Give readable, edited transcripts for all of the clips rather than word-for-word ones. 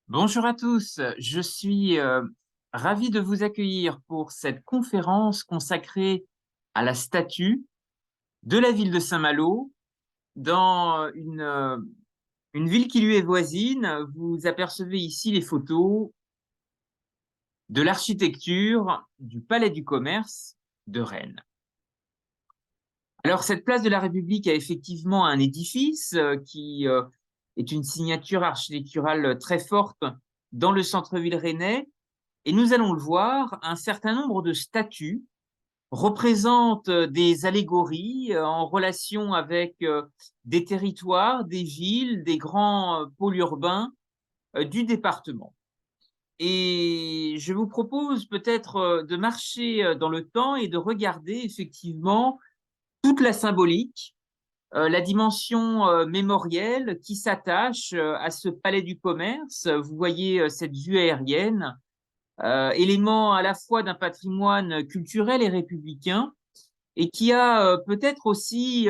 Bonjour à tous, je suis ravi de vous accueillir pour cette conférence consacrée à la statue de la ville de Saint-Malo dans une ville qui lui est voisine. Vous apercevez ici les photos de l'architecture du Palais du Commerce de Rennes. Alors, cette place de la République a effectivement un édifice qui est une signature architecturale très forte dans le centre-ville rennais. Et nous allons le voir, un certain nombre de statues représentent des allégories en relation avec des territoires, des villes, des grands pôles urbains du département. Et je vous propose peut-être de marcher dans le temps et de regarder effectivement toute la symbolique, la dimension mémorielle qui s'attache à ce palais du commerce. Vous voyez cette vue aérienne, élément à la fois d'un patrimoine culturel et républicain, et qui a peut-être aussi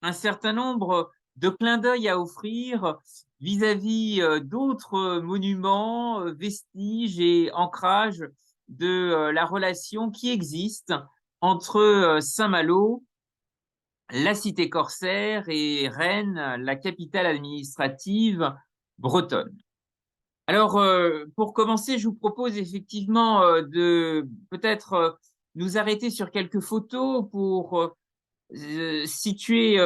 un certain nombre de clins d'œil à offrir vis-à-vis d'autres monuments, vestiges et ancrages de la relation qui existe entre Saint-Malo, la cité corsaire, et Rennes, la capitale administrative bretonne. Alors, pour commencer, je vous propose effectivement de peut-être nous arrêter sur quelques photos pour situer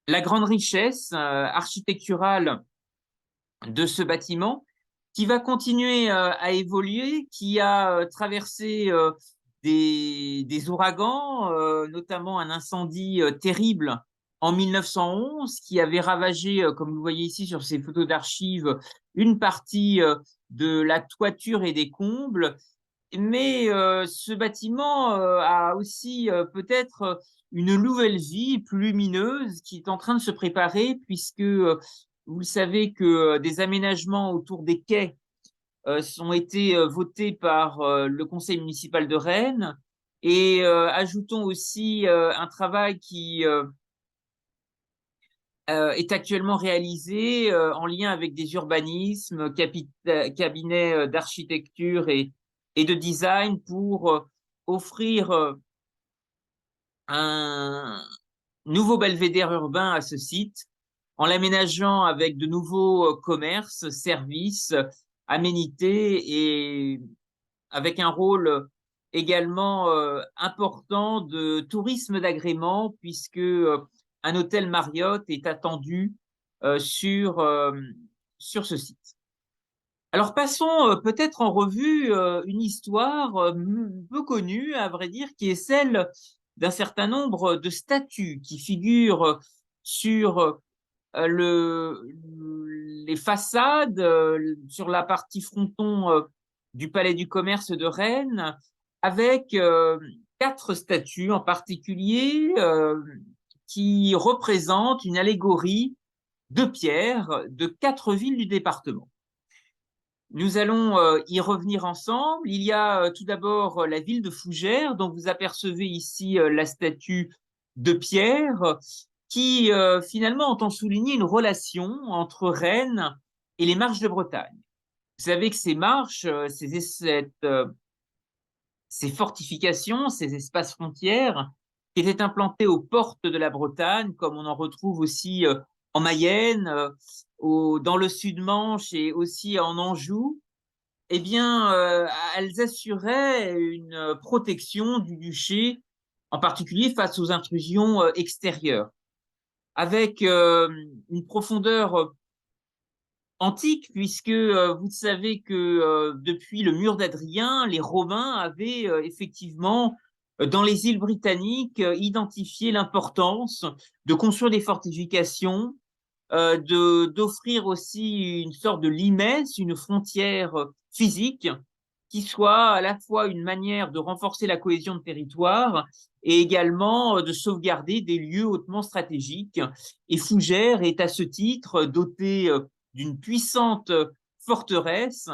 la grande richesse architecturale de ce bâtiment qui va continuer à évoluer, qui a traversé des ouragans, notamment un incendie terrible en 1911 qui avait ravagé, comme vous le voyez ici sur ces photos d'archives, une partie de la toiture et des combles. Mais ce bâtiment a aussi peut-être une nouvelle vie plus lumineuse qui est en train de se préparer, puisque vous le savez que des aménagements autour des quais ont été votés par le conseil municipal de Rennes. Et ajoutons aussi un travail qui est actuellement réalisé en lien avec des urbanismes, cabinets d'architecture et de design pour offrir un nouveau belvédère urbain à ce site, en l'aménageant avec de nouveaux commerces, services, aménités, et avec un rôle également important de tourisme d'agrément, puisque un hôtel Marriott est attendu sur ce site. Alors passons peut-être en revue une histoire peu connue, à vrai dire, qui est celle d'un certain nombre de statues qui figurent sur les façades, sur la partie fronton du Palais du Commerce de Rennes, avec 4 statues en particulier qui représentent une allégorie de pierre de 4 villes du département. Nous allons y revenir ensemble. Il y a tout d'abord la ville de Fougères, dont vous apercevez ici la statue de pierre, qui finalement entend souligner une relation entre Rennes et les marches de Bretagne. Vous savez que ces marches, ces fortifications, ces espaces frontières, qui étaient implantés aux portes de la Bretagne, comme on en retrouve aussi en Mayenne, dans le Sud-Manche et aussi en Anjou, eh bien, elles assuraient une protection du duché, en particulier face aux intrusions extérieures, avec une profondeur antique, puisque vous savez que depuis le mur d'Adrien, les Romains avaient effectivement, dans les îles britanniques, identifié l'importance de construire des fortifications, d'offrir aussi une sorte de limes, une frontière physique, qui soit à la fois une manière de renforcer la cohésion de territoire et également de sauvegarder des lieux hautement stratégiques. Et Fougères est à ce titre doté d'une puissante forteresse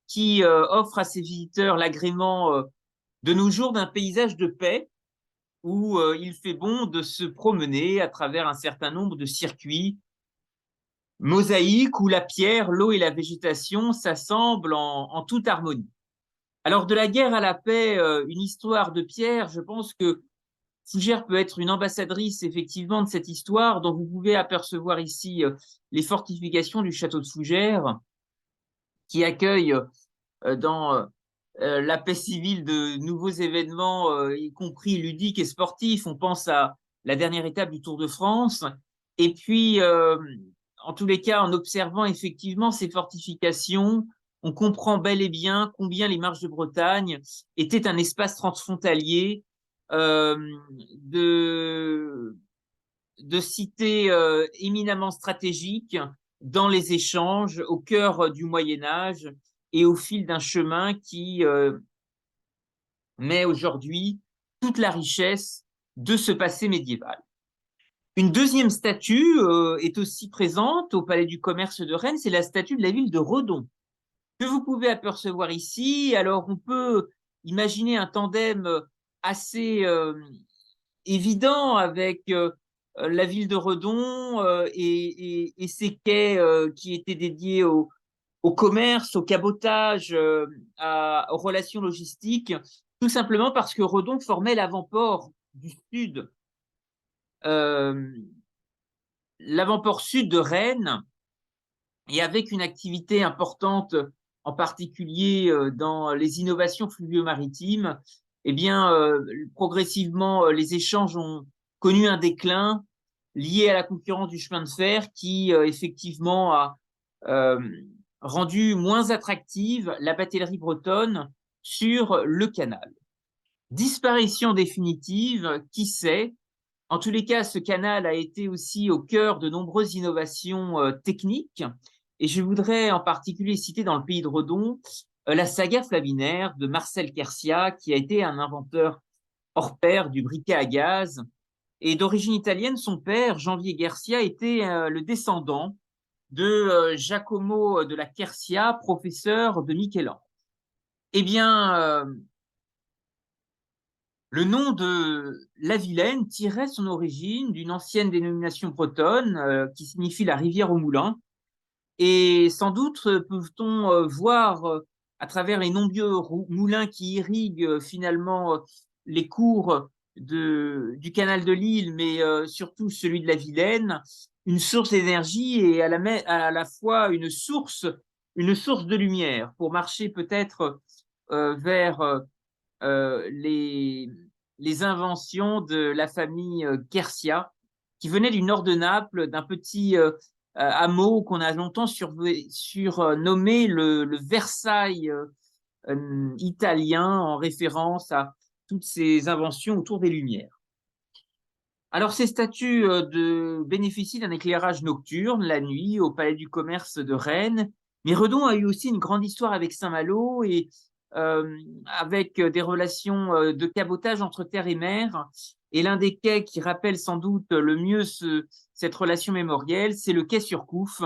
qui offre à ses visiteurs l'agrément de nos jours d'un paysage de paix où il fait bon de se promener à travers un certain nombre de circuits mosaïques où la pierre, l'eau et la végétation s'assemblent en toute harmonie. Alors, de la guerre à la paix, une histoire de pierre, je pense que Fougères peut être une ambassadrice effectivement de cette histoire, dont vous pouvez apercevoir ici les fortifications du château de Fougères, qui accueillent dans la paix civile de nouveaux événements, y compris ludiques et sportifs. On pense à la dernière étape du Tour de France. Et puis, en tous les cas, en observant effectivement ces fortifications, on comprend bel et bien combien les Marches de Bretagne étaient un espace transfrontalier euh, de, de cités éminemment stratégiques dans les échanges au cœur du Moyen Âge et au fil d'un chemin qui met aujourd'hui toute la richesse de ce passé médiéval. Une deuxième statue est aussi présente au Palais du Commerce de Rennes, c'est la statue de la ville de Redon, que vous pouvez apercevoir ici. Alors, on peut imaginer un tandem assez évident avec la ville de Redon et ses quais qui étaient dédiés au commerce, au cabotage, aux relations logistiques, tout simplement parce que Redon formait l'avant-port du sud, euh, l'avant-port sud de Rennes, et avec une activité importante, en particulier dans les innovations fluvio-maritimes, eh bien, progressivement, les échanges ont connu un déclin lié à la concurrence du chemin de fer qui, effectivement, a euh, rendu moins attractive la batellerie bretonne sur le canal. Disparition définitive, qui sait? En tous les cas, ce canal a été aussi au cœur de nombreuses innovations techniques. Et je voudrais en particulier citer dans le pays de Redon la saga flaminaire de Marcel Quercia, qui a été un inventeur hors pair du briquet à gaz. Et d'origine italienne, son père, Janvier Quercia, était le descendant de Giacomo de la Quercia, professeur de Michel-Ange. Eh bien, le nom de la Vilaine tirait son origine d'une ancienne dénomination bretonne qui signifie la rivière au moulin. Et sans doute peut-on voir à travers les nombreux moulins qui irriguent finalement les cours du canal de Lille, mais surtout celui de la Vilaine, une source d'énergie et à la fois une source de lumière pour marcher peut-être vers les inventions de la famille Quercia, qui venait du nord de Naples, d'un petit hameau qu'on a longtemps surnommé le Versailles italien, en référence à toutes ces inventions autour des Lumières. Alors, ces statues bénéficient d'un éclairage nocturne la nuit au Palais du Commerce de Rennes, mais Redon a eu aussi une grande histoire avec Saint-Malo et avec des relations de cabotage entre terre et mer. Et l'un des quais qui rappelle sans doute le mieux cette relation mémorielle, c'est le quai sur Couffe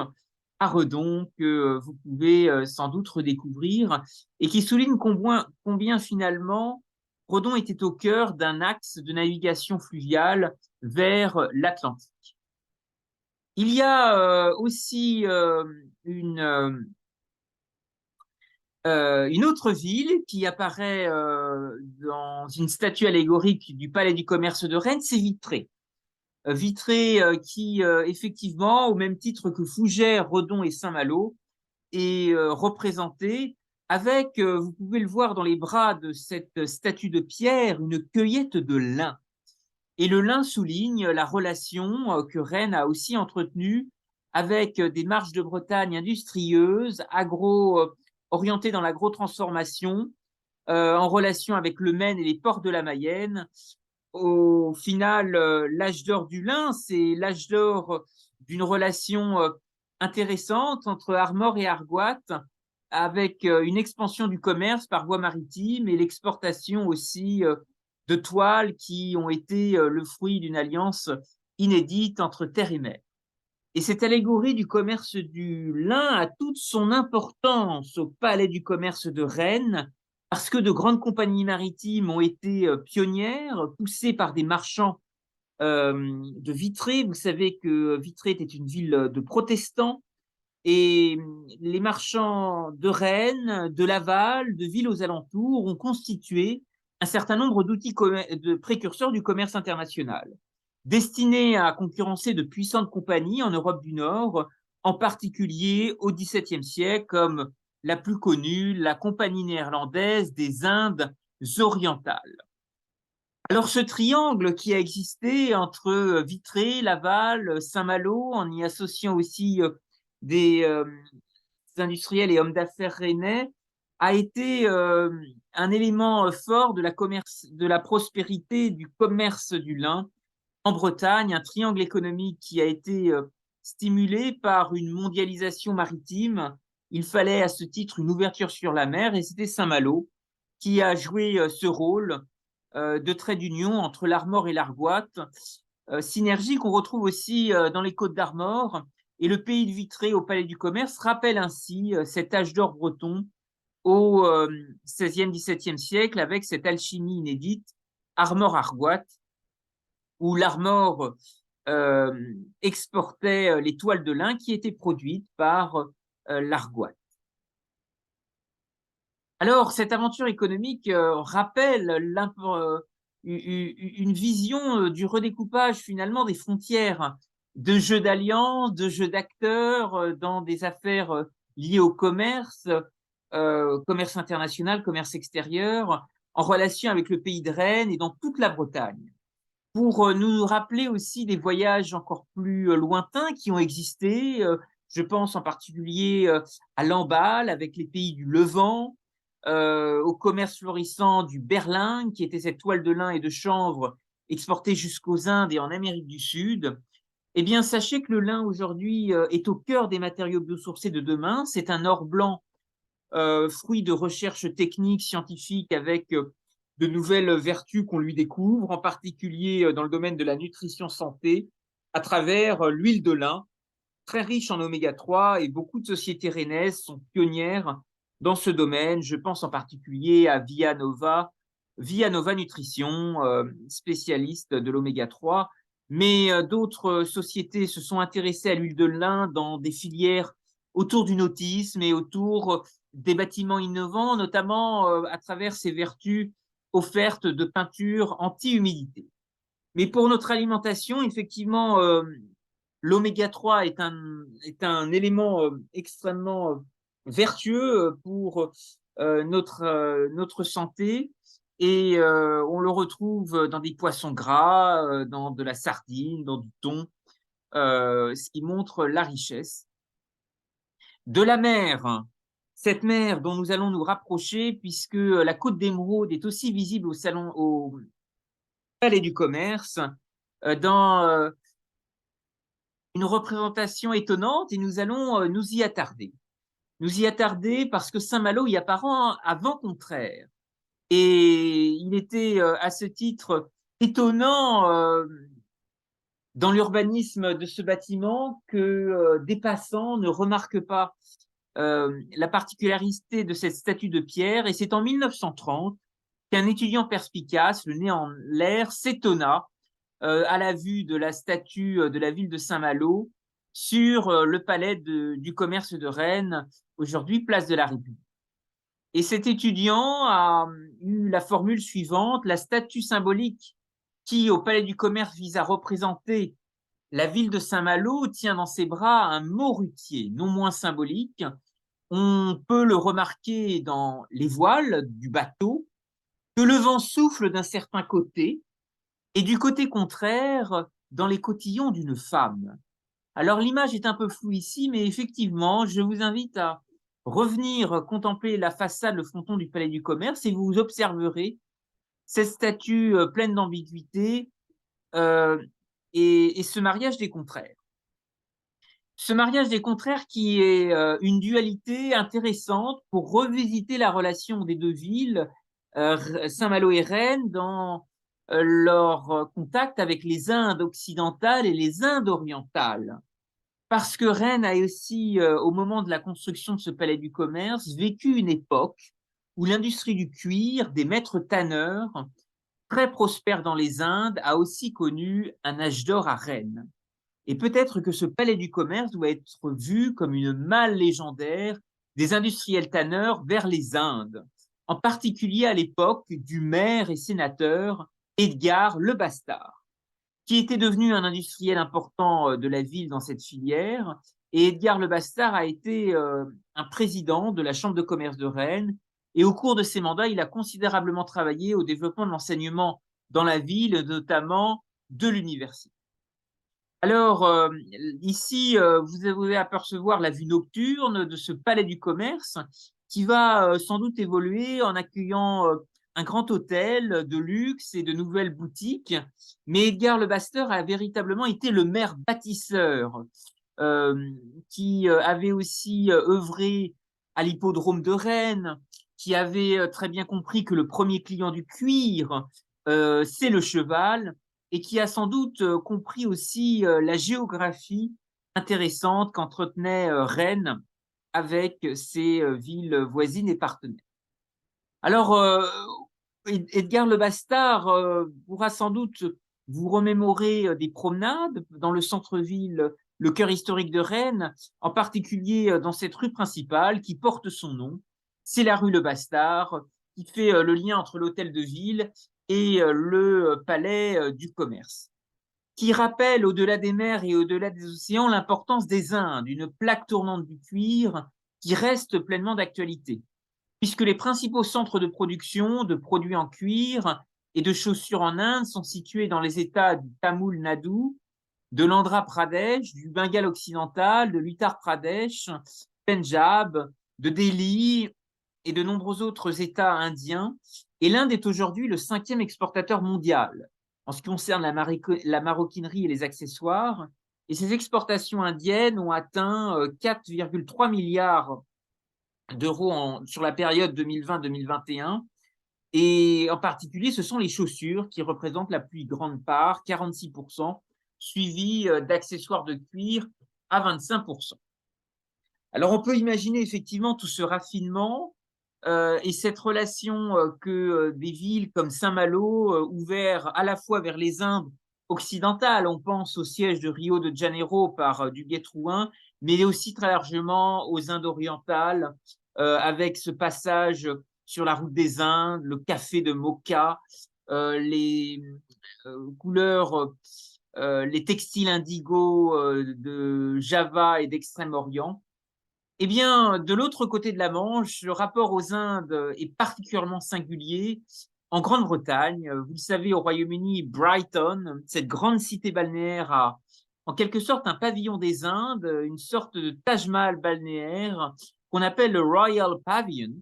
à Redon, que vous pouvez sans doute redécouvrir, et qui souligne combien finalement Redon était au cœur d'un axe de navigation fluviale vers l'Atlantique. Il y a aussi une autre ville qui apparaît dans une statue allégorique du Palais du Commerce de Rennes, c'est Vitré. Vitré qui, effectivement, au même titre que Fougères, Redon et Saint-Malo, est représenté avec, vous pouvez le voir dans les bras de cette statue de pierre, une cueillette de lin. Et le lin souligne la relation que Rennes a aussi entretenue avec des marches de Bretagne industrieuses, orientées dans l'agro-transformation, en relation avec le Maine et les ports de la Mayenne. Au final, l'âge d'or du lin, c'est l'âge d'or d'une relation intéressante entre Armor et Argoat, avec une expansion du commerce par voie maritime et l'exportation aussi de toiles qui ont été le fruit d'une alliance inédite entre terre et mer. Et cette allégorie du commerce du lin a toute son importance au Palais du Commerce de Rennes, parce que de grandes compagnies maritimes ont été pionnières, poussées par des marchands de Vitré. Vous savez que Vitré était une ville de protestants et les marchands de Rennes, de Laval, de villes aux alentours ont constitué un certain nombre d'outils de précurseurs du commerce international, destinés à concurrencer de puissantes compagnies en Europe du Nord, en particulier au XVIIe siècle, comme la plus connue, la Compagnie néerlandaise des Indes orientales. Alors, ce triangle qui a existé entre Vitré, Laval, Saint-Malo, en y associant aussi des industriels et hommes d'affaires rennais, a été un élément fort de la prospérité du commerce du lin en Bretagne, un triangle économique qui a été stimulé par une mondialisation maritime. Il fallait à ce titre une ouverture sur la mer et c'était Saint-Malo qui a joué ce rôle de trait d'union entre l'Armor et l'Argoat, synergie qu'on retrouve aussi dans les Côtes d'Armor. Et le pays de Vitré au Palais du Commerce rappelle ainsi cet âge d'or breton au XVIe, XVIIe siècle avec cette alchimie inédite, Armor-Argoat, où l'Armor exportait les toiles de lin qui étaient produites par l'Argoat. Alors, cette aventure économique rappelle une vision du redécoupage finalement des frontières, de jeux d'alliances, de jeux d'acteurs dans des affaires liées au commerce, commerce international, commerce extérieur, en relation avec le pays de Rennes et dans toute la Bretagne. Pour nous rappeler aussi des voyages encore plus lointains qui ont existé, je pense en particulier à Lamballe avec les pays du Levant, au commerce florissant du berlin, qui était cette toile de lin et de chanvre exportée jusqu'aux Indes et en Amérique du Sud. Eh bien, sachez que le lin aujourd'hui est au cœur des matériaux biosourcés de demain. C'est un or blanc, fruit de recherches techniques, scientifiques, avec de nouvelles vertus qu'on lui découvre, en particulier dans le domaine de la nutrition santé, à travers l'huile de lin, très riche en oméga 3, et beaucoup de sociétés rennaises sont pionnières dans ce domaine. Je pense en particulier à Via Nova Nutrition, spécialiste de l'oméga 3, mais d'autres sociétés se sont intéressées à l'huile de lin dans des filières autour du nautisme et autour des bâtiments innovants, notamment à travers ses vertus offertes de peinture anti-humidité. Mais pour notre alimentation, effectivement, l'oméga 3 est un élément extrêmement vertueux pour notre santé et on le retrouve dans des poissons gras, dans de la sardine, dans du thon, ce qui montre la richesse de la mer. Cette mer dont nous allons nous rapprocher puisque la côte d'Émeraude est aussi visible au Palais du Commerce dans une représentation étonnante et nous allons nous y attarder. Nous y attarder parce que Saint-Malo y apparaît à vent contraire. Et il était à ce titre étonnant dans l'urbanisme de ce bâtiment que des passants ne remarquent pas la particularité de cette statue de pierre. Et c'est en 1930 qu'un étudiant perspicace, le nez en l'air, s'étonna à la vue de la statue de la ville de Saint-Malo sur le palais du commerce de Rennes, aujourd'hui place de la République. Et cet étudiant a eu la formule suivante: la statue symbolique qui, au palais du commerce, vise à représenter la ville de Saint-Malo, tient dans ses bras un morutier, non moins symbolique. On peut le remarquer dans les voiles du bateau, que le vent souffle d'un certain côté, et du côté contraire, dans les cotillons d'une femme. Alors l'image est un peu floue ici, mais effectivement, je vous invite à revenir contempler la façade, le fronton du Palais du Commerce, et vous observerez cette statue pleine d'ambiguïté euh, et ce mariage des contraires. Ce mariage des contraires qui est une dualité intéressante pour revisiter la relation des deux villes, Saint-Malo et Rennes, dans leur contact avec les Indes occidentales et les Indes orientales. Parce que Rennes a aussi, au moment de la construction de ce palais du commerce, vécu une époque où l'industrie du cuir, des maîtres tanneurs, très prospère dans les Indes, a aussi connu un âge d'or à Rennes. Et peut-être que ce palais du commerce doit être vu comme une malle légendaire des industriels tanneurs vers les Indes, en particulier à l'époque du maire et sénateur Edgar Le Bastard, qui était devenu un industriel important de la ville dans cette filière. Et Edgar Le Bastard a été un président de la Chambre de commerce de Rennes. Et au cours de ses mandats, il a considérablement travaillé au développement de l'enseignement dans la ville, notamment de l'université. Alors, ici, vous allez apercevoir la vue nocturne de ce palais du commerce qui va sans doute évoluer en accueillant un grand hôtel de luxe et de nouvelles boutiques. Mais Edgar Le Bastard a véritablement été le maire bâtisseur euh, qui avait aussi œuvré à l'hippodrome de Rennes, qui avait très bien compris que le premier client du cuir, c'est le cheval, et qui a sans doute compris aussi la géographie intéressante qu'entretenait Rennes avec ses villes voisines et partenaires. Alors, Edgar Le Bastard pourra sans doute vous remémorer des promenades dans le centre-ville, le cœur historique de Rennes, en particulier dans cette rue principale qui porte son nom. C'est la rue Le Bastard, qui fait le lien entre l'hôtel de ville et le palais du commerce, qui rappelle au-delà des mers et au-delà des océans l'importance des Indes, une plaque tournante du cuir qui reste pleinement d'actualité puisque les principaux centres de production de produits en cuir et de chaussures en Inde sont situés dans les États du Tamil Nadu, de l'Andhra Pradesh, du Bengale occidental, de l'Uttar Pradesh, Pendjab, de Delhi et de nombreux autres États indiens. Et l'Inde est aujourd'hui le 5e exportateur mondial en ce qui concerne la maroquinerie et les accessoires. Et ces exportations indiennes ont atteint 4,3 milliards d'euros sur la période 2020-2021. Et en particulier, ce sont les chaussures qui représentent la plus grande part, 46%, suivi d'accessoires de cuir à 25%. Alors, on peut imaginer effectivement tout ce raffinement et cette relation que des villes comme Saint-Malo, ouvert à la fois vers les Indes occidentales, on pense au siège de Rio de Janeiro par Duguay Trouin, mais aussi très largement aux Indes orientales, avec ce passage sur la route des Indes, le café de Mocha, les couleurs, les textiles indigo de Java et d'Extrême-Orient. Eh bien, de l'autre côté de la Manche, le rapport aux Indes est particulièrement singulier. En Grande-Bretagne, vous le savez, au Royaume-Uni, Brighton, cette grande cité balnéaire, a en quelque sorte un pavillon des Indes, une sorte de Taj Mahal balnéaire qu'on appelle le Royal Pavilion.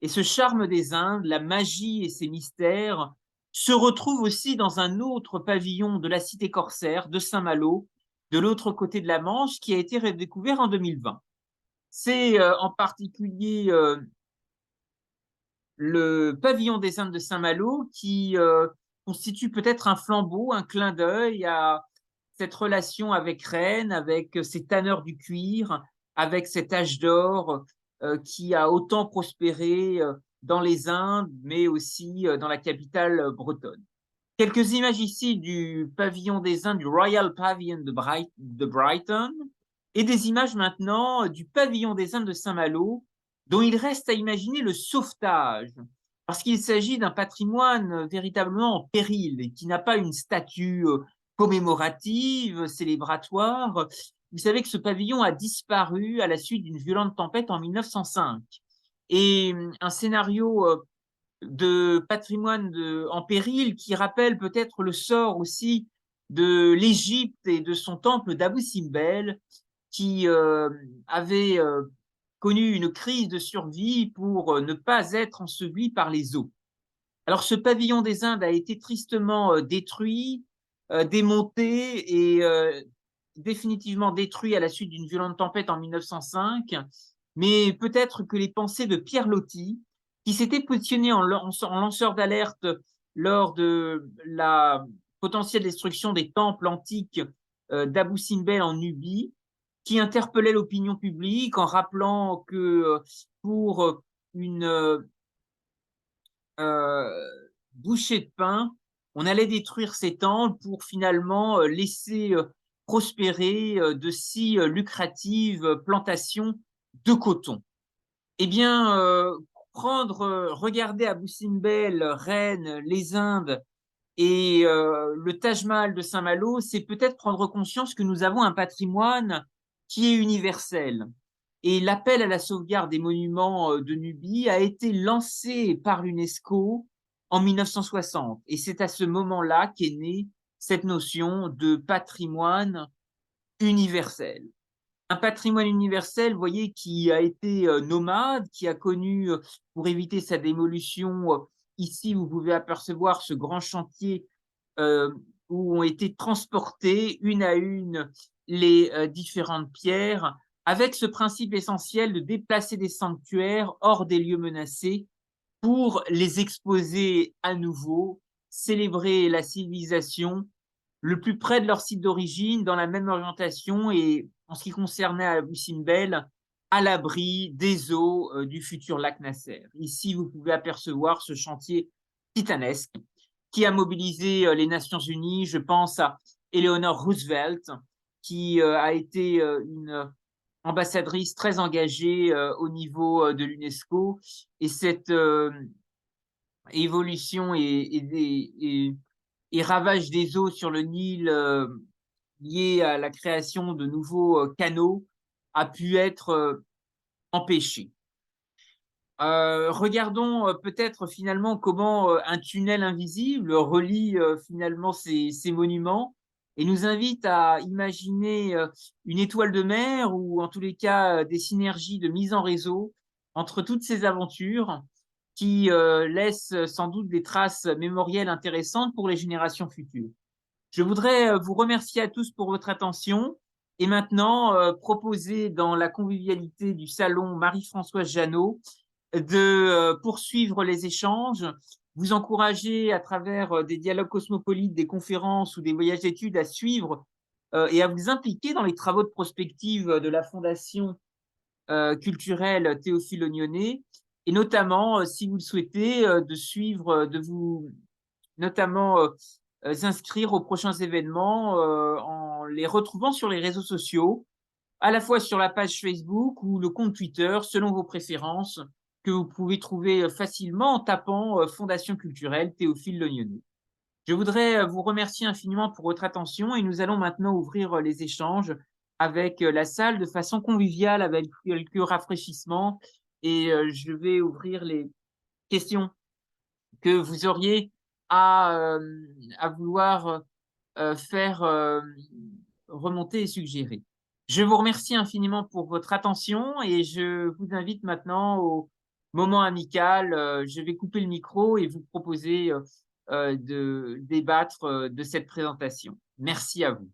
Et ce charme des Indes, la magie et ses mystères se retrouvent aussi dans un autre pavillon de la cité corsaire de Saint-Malo, de l'autre côté de la Manche, qui a été redécouvert en 2020. C'est en particulier le pavillon des Indes de Saint-Malo qui constitue peut-être un flambeau, un clin d'œil à cette relation avec Rennes, avec ces tanneurs du cuir, avec cet âge d'or qui a autant prospéré dans les Indes, mais aussi dans la capitale bretonne. Quelques images ici du pavillon des Indes, du Royal Pavilion de Brighton, et des images maintenant du pavillon des Indes de Saint-Malo, dont il reste à imaginer le sauvetage, parce qu'il s'agit d'un patrimoine véritablement en péril et qui n'a pas une statue commémorative, célébratoire. Vous savez que ce pavillon a disparu à la suite d'une violente tempête en 1905. Et un scénario de patrimoine en péril qui rappelle peut-être le sort aussi de l'Égypte et de son temple d'Abou Simbel qui avait connu une crise de survie pour ne pas être enseveli par les eaux. Alors ce pavillon des Indes a été tristement détruit, démonté et définitivement détruit à la suite d'une violente tempête en 1905, mais peut-être que les pensées de Pierre Loti, qui s'était positionné en lanceur d'alerte lors de la potentielle destruction des temples antiques d'Abou Simbel en Nubie, qui interpellait l'opinion publique en rappelant que pour une euh, bouchée de pain, on allait détruire ces temples pour finalement laisser prospérer de si lucratives plantations de coton. Eh bien, regarder Abou Simbel, Rennes, les Indes et le Taj Mahal de Saint-Malo, c'est peut-être prendre conscience que nous avons un patrimoine qui est universel. Et l'appel à la sauvegarde des monuments de Nubie a été lancé par l'UNESCO en 1960. Et c'est à ce moment-là qu'est née cette notion de patrimoine universel. Un patrimoine universel, vous voyez, qui a été nomade, qui a connu, pour éviter sa démolution, ici, vous pouvez apercevoir ce grand chantier euh, où ont été transportées une à une les différentes pierres, avec ce principe essentiel de déplacer des sanctuaires hors des lieux menacés pour les exposer à nouveau, célébrer la civilisation le plus près de leur site d'origine, dans la même orientation et en ce qui concernait Abu Simbel, à l'abri des eaux du futur lac Nasser. Ici, vous pouvez apercevoir ce chantier titanesque qui a mobilisé les Nations Unies. Je pense à Eleanor Roosevelt, qui a été une ambassadrice très engagée au niveau de l'UNESCO. Et cette évolution et ravage des eaux sur le Nil lié à la création de nouveaux canaux a pu être empêché. Regardons peut-être finalement comment un tunnel invisible relie finalement ces monuments et nous invite à imaginer une étoile de mer ou en tous les cas des synergies de mise en réseau entre toutes ces aventures qui laissent sans doute des traces mémorielles intéressantes pour les générations futures. Je voudrais vous remercier à tous pour votre attention et maintenant proposer dans la convivialité du salon Marie-Françoise Jeannot de poursuivre les échanges, vous encourager à travers des dialogues cosmopolites, des conférences ou des voyages d'études à suivre et à vous impliquer dans les travaux de prospective de la Fondation culturelle Théophile Ognonnet et notamment, si vous le souhaitez, de suivre, de vous notamment inscrire aux prochains événements en les retrouvant sur les réseaux sociaux, à la fois sur la page Facebook ou le compte Twitter, selon vos préférences, que vous pouvez trouver facilement en tapant Fondation culturelle Théophile Lognonnet. Je voudrais vous remercier infiniment pour votre attention et nous allons maintenant ouvrir les échanges avec la salle de façon conviviale, avec quelques rafraîchissements et je vais ouvrir les questions que vous auriez à vouloir faire remonter et suggérer. Je vous remercie infiniment pour votre attention et je vous invite maintenant au moment amical. Je vais couper le micro et vous proposer de débattre de cette présentation. Merci à vous.